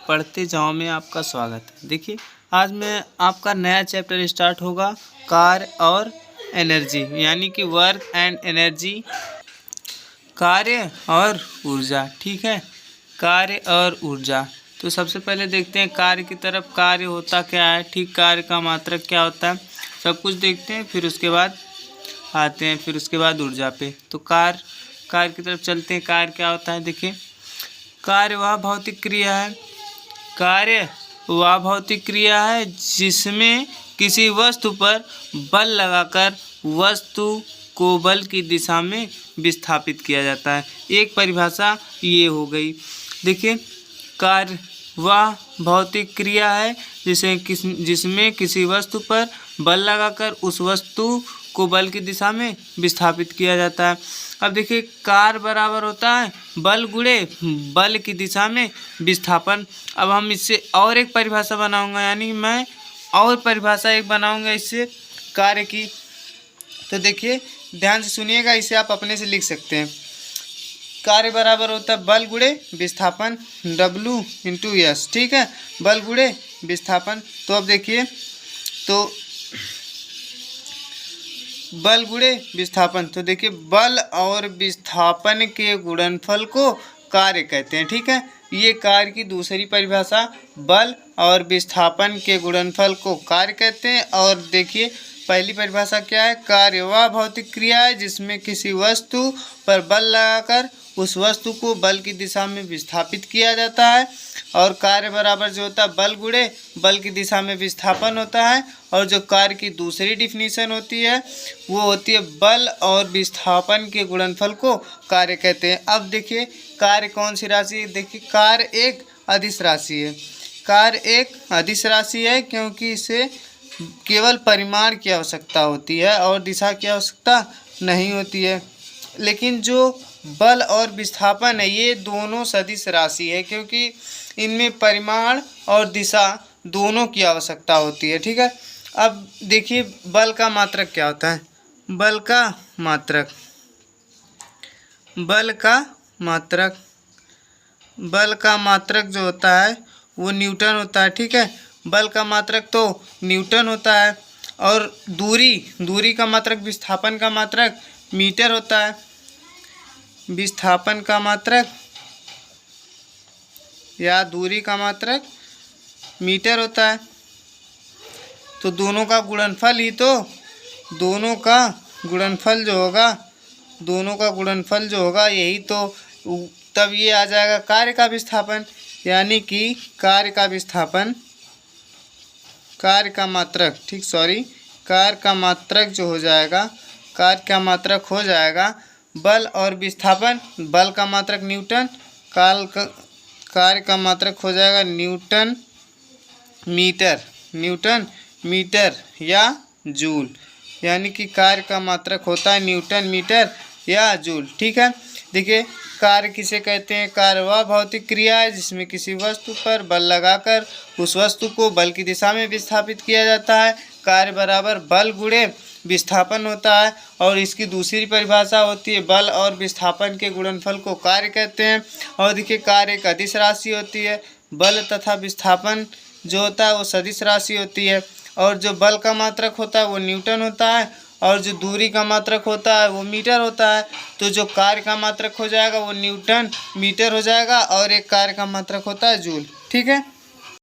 पढ़ते जाओ में आपका स्वागत है। देखिए आज मैं आपका नया चैप्टर स्टार्ट होगा कार्य और एनर्जी, यानी कि वर्क एंड एनर्जी, कार्य और ऊर्जा। ठीक है, कार्य और ऊर्जा। तो सबसे पहले देखते हैं कार्य की तरफ। कार्य होता क्या है, ठीक, कार्य का मात्रक क्या होता है, सब कुछ देखते हैं, फिर उसके बाद आते हैं, फिर उसके बाद ऊर्जा पे। तो कार्य की तरफ चलते हैं। कार्य क्या होता है, देखिए कार्य वह भौतिक क्रिया है, कार्य वह भौतिक क्रिया है जिसमें किसी वस्तु पर बल लगाकर वस्तु को बल की दिशा में विस्थापित किया जाता है। एक परिभाषा ये हो गई। देखिए कार्य वह भौतिक क्रिया है जिसमें किसी वस्तु पर बल लगाकर उस वस्तु को बल की दिशा में विस्थापित किया जाता है। अब देखिए कार्य बराबर होता है बल गुणे बल की दिशा में विस्थापन। अब हम इससे और एक परिभाषा बनाऊंगा, यानी मैं और परिभाषा एक बनाऊंगा इससे कार्य की। तो देखिए ध्यान से सुनिएगा, इसे आप अपने से लिख सकते हैं। कार्य बराबर होता है बल गुणे विस्थापन, W × S। ठीक है, बल गुणे विस्थापन। तो अब देखिए, तो बल गुणे विस्थापन, तो देखिए बल और विस्थापन के गुणनफल को कार्य कहते हैं। ठीक है, ये कार्य की दूसरी परिभाषा, बल और विस्थापन के गुणनफल को कार्य कहते हैं। और देखिए पहली परिभाषा क्या है, कार्य वह भौतिक क्रिया है जिसमें किसी वस्तु पर बल लगाकर उस वस्तु को बल की दिशा में विस्थापित किया जाता है। और कार्य बराबर जो होता है बल गुणे बल की दिशा में विस्थापन होता है। और जो कार्य की दूसरी डिफिनीशन होती है वो होती है बल और विस्थापन के गुणनफल को कार्य कहते हैं। अब देखिए कार्य कौन सी राशि है, देखिए कार्य एक अदिश राशि है। कार्य एक अदिश राशि है क्योंकि इसे केवल परिमाण की आवश्यकता होती है और दिशा की आवश्यकता नहीं होती है। लेकिन जो बल और विस्थापन है ये दोनों सदिश राशि है क्योंकि इनमें परिमाण और दिशा दोनों की आवश्यकता होती है। ठीक है, अब देखिए बल का मात्रक क्या होता है, बल का मात्रक जो होता है वो न्यूटन होता है। ठीक है, बल का मात्रक तो न्यूटन होता है। और दूरी का मात्रक, विस्थापन का मात्रक मीटर होता है। विस्थापन का मात्रक या दूरी का मात्रक मीटर होता है। तो दोनों का गुणनफल ही तो, दोनों का गुणनफल जो होगा यही तो, तब ये आ जाएगा कार्य का विस्थापन, यानी कि कार्य का मात्रक जो हो जाएगा, कार्य का मात्रक हो जाएगा बल और विस्थापन। बल का मात्रक न्यूटन, कार्य का मात्रक हो जाएगा न्यूटन मीटर या जूल, यानी कि कार्य का मात्रक होता है न्यूटन मीटर या जूल। ठीक है, देखिए कार्य किसे कहते हैं, कार्य वह भौतिक क्रिया है जिसमें किसी वस्तु पर बल लगाकर उस वस्तु को बल की दिशा में विस्थापित किया जाता है। कार्य बराबर बल गुणे विस्थापन होता है। और इसकी दूसरी परिभाषा होती है बल और विस्थापन के गुणनफल को कार्य कहते हैं। और देखिए कार्य एक अदिश राशि होती है, बल तथा विस्थापन जो होता है वो सदिश राशि होती है। और जो बल का मात्रक होता है वो न्यूटन होता है और जो दूरी का मात्रक होता है वो मीटर होता है। तो जो कार्य का मात्रक हो जाएगा वो न्यूटन मीटर हो जाएगा और एक कार्य का मात्रक होता है जूल। ठीक है।